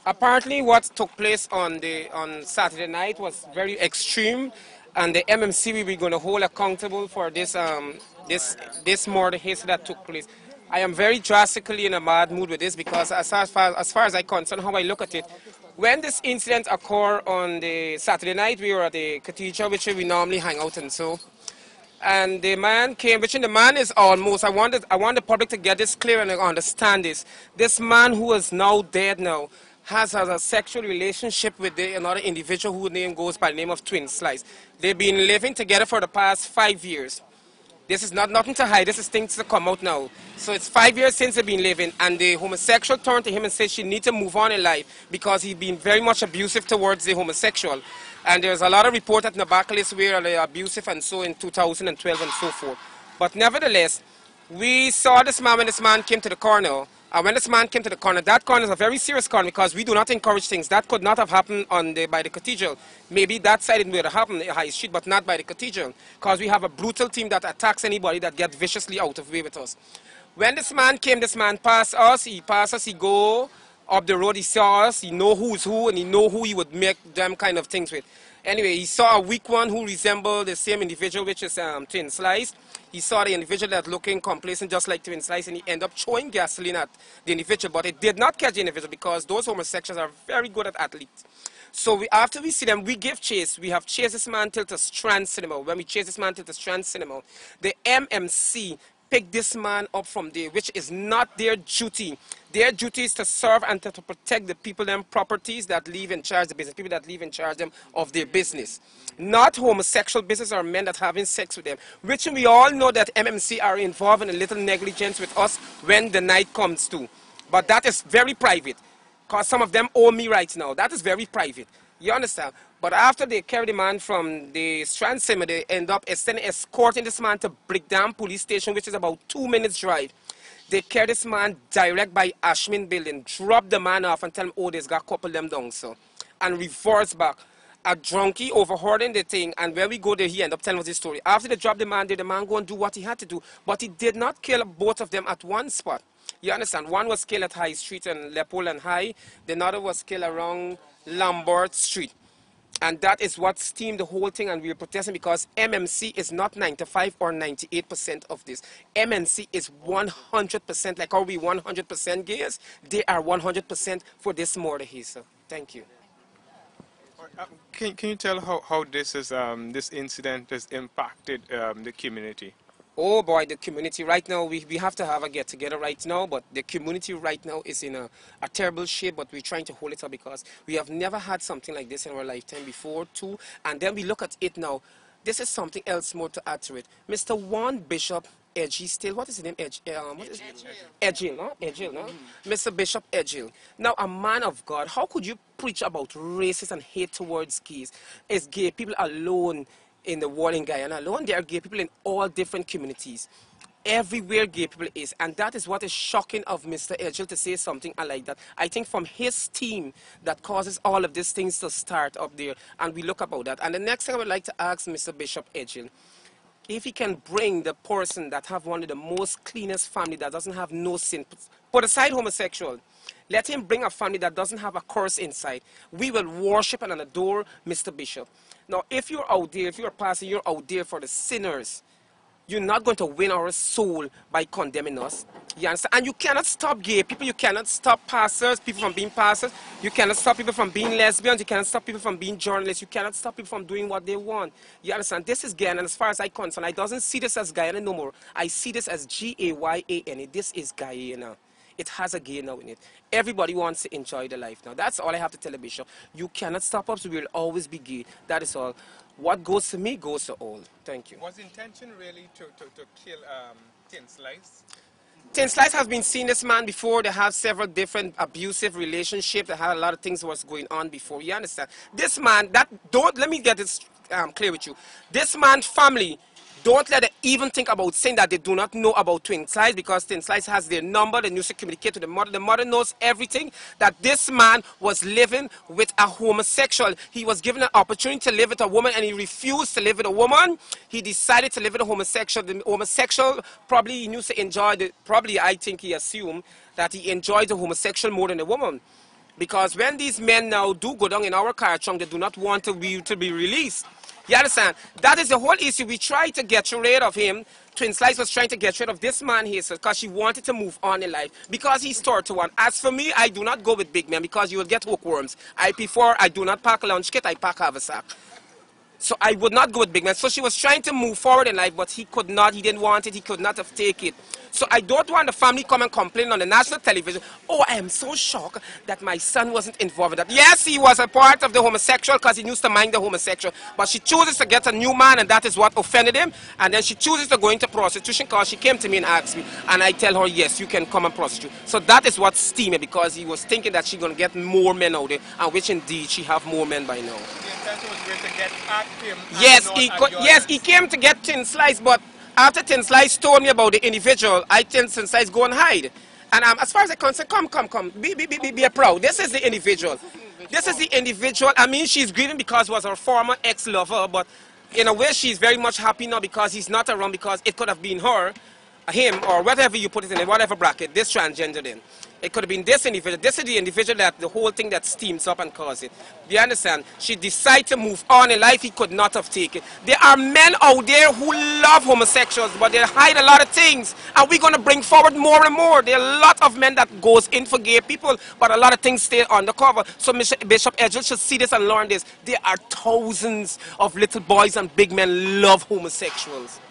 Apparently, what took place on Saturday night was very extreme, and the MMC will be going to hold accountable for this murder history that took place. I am very drastically in a mad mood with this because as far as I concern, how I look at it, when this incident occurred on the Saturday night, we were at the cathedral, which we normally hang out and so. And the man came, which the man is almost, I want the public to get this clear and understand this. This man who is now dead now has a sexual relationship with another individual whose name goes by the name of Twin Slice. They've been living together for the past 5 years. This is nothing to hide. This is things to come out now. So it's 5 years since they've been living, and the homosexual turned to him and said she needs to move on in life because he's been very much abusive towards the homosexual. And there's a lot of reports at Nabakalis where they're abusive and so in 2012 and so forth. But nevertheless, we saw this man when this man came to the corner. And when this man came to the corner, that corner is a very serious corner because we do not encourage things. That could not have happened by the cathedral. Maybe that side it would have happened, the high street, but not by the cathedral. Because we have a brutal team that attacks anybody that gets viciously out of way with us. When this man came, this man passed us, he go up the road, he saw us, he know who's who, and he know who he would make them kind of things with. Anyway, he saw a weak one who resembled the same individual, which is Twin Slice. He saw the individual that looking complacent just like Twin Slice, and he ended up throwing gasoline at the individual, but it did not catch the individual because those homosexuals are very good at athletes. So after we see them, we give chase. We have chased this man till the Strand Cinema. When we chase this man till the Strand Cinema, the MMC pick this man up from there, which is not their duty. Their duty is to serve and to protect the people, them properties that live in charge of the business, people that live in charge them of their business. Not homosexual business or men that having sex with them, which we all know that MMC are involved in a little negligence with us when the night comes to. But that is very private, because some of them owe me right now. That is very private. You understand? But after they carry the man from the Strand Cinema, they end up escorting this man to Brickdam Police Station, which is about 2 minutes drive. They carry this man direct by Ashmin Building, drop the man off and tell him, oh, there's got a couple of them down, so. And reverse back. A drunkie overhearding the thing, and when we go there, he end up telling us this story. After they drop the man there, the man go and do what he had to do. But he did not kill both of them at one spot. You understand? One was killed at High Street and Leopold and High. The other was killed around Lombard Street. And that is what steamed the whole thing, and we are protesting because MMC is not 95 or 98% of this. MMC is 100%, like are we 100% gays? They are 100% for this murder here, sir. Thank you. Can you tell how this incident has impacted the community? Oh boy, the community right now, we have to have a get together right now, but the community right now is in a terrible shape, but we're trying to hold it up because we have never had something like this in our lifetime before too. And then we look at it now, this is something else more to add to it. Mr. Juan Bishop Edgy still, what is his name? Edgil, no? Edgil, no? Mr. Bishop Edgil. Now, a man of God, how could you preach about racism and hate towards gays? Is gay people alone in the world in Guyana alone? There are gay people in all different communities. Everywhere gay people is, and that is what is shocking of Mr. Edgil to say something like that. I think from his team that causes all of these things to start up there, and we look about that. And the next thing I would like to ask Mr. Bishop Edgil, if he can bring the person that have one of the most cleanest family that doesn't have no sin, put aside homosexual, let him bring a family that doesn't have a curse inside. We will worship and adore Mr. Bishop. Now, if you're out there, if you're a pastor, you're out there for the sinners. You're not going to win our soul by condemning us. You understand? And you cannot stop gay people. You cannot stop pastors, people from being pastors. You cannot stop people from being lesbians. You cannot stop people from being journalists. You cannot stop people from doing what they want. You understand? This is Guyana, and as far as I'm concerned, I doesn't see this as Guyana no more. I see this as G-A-Y-A-N-A. This is Guyana. It has a gay now in it. Everybody wants to enjoy the life now. That's all I have to tell the bishop. You cannot stop us. We will always be gay. That is all. What goes to me goes to all. Thank you. Was the intention really to kill Tin Slice? Tin Slice has been seeing this man before. They have several different abusive relationships. They had a lot of things that was going on before. You understand? This man, let me get this clear with you. This man's family, don't let them even think about saying that they do not know about Twin Slice, because Twin Slice has their number. They used to communicate to the mother. The mother knows everything, that this man was living with a homosexual. He was given an opportunity to live with a woman and he refused to live with a woman. He decided to live with a homosexual. The homosexual probably used to enjoy probably I think he assumed that he enjoyed the homosexual more than the woman. Because when these men now do go down in our car trunk, they do not want to be released. You understand? That is the whole issue. We tried to get rid of him. Twin Slice was trying to get rid of this man here because she wanted to move on in life. Because he's 31. As for me, I do not go with big men because you will get hookworms. I do not pack a lunch kit, I pack haversack. So I would not go with big man. So she was trying to move forward in life, but he could not. He didn't want it. He could not have taken it. So I don't want the family come and complain on the national television. Oh, I am so shocked that my son wasn't involved in that. Yes, he was a part of the homosexual because he used to mind the homosexual. But she chooses to get a new man, and that is what offended him. And then she chooses to go into prostitution because she came to me and asked me. And I tell her, yes, you can come and prostitute. So that is what steamed me because he was thinking that she's going to get more men out there, and which indeed she have more men by now. The intention was really to get at him. Yes, he came to get Tin Slice, but after Tin Slice told me about the individual, I tell Tin Slice go and hide. And as far as I can say, come, be proud. This is the individual. This is the individual. I mean, she's grieving because it was her former ex-lover, but in a way she's very much happy now because he's not around, because it could have been her, him, or whatever you put it in, whatever bracket, this transgender in. It could have been this individual. This is the individual that the whole thing that steams up and causes it. Do you understand? She decided to move on in life. He could not have taken. There are men out there who love homosexuals, but they hide a lot of things. And we're going to bring forward more and more. There are a lot of men that goes in for gay people, but a lot of things stay undercover. So Bishop Edgel should see this and learn this. There are thousands of little boys and big men love homosexuals.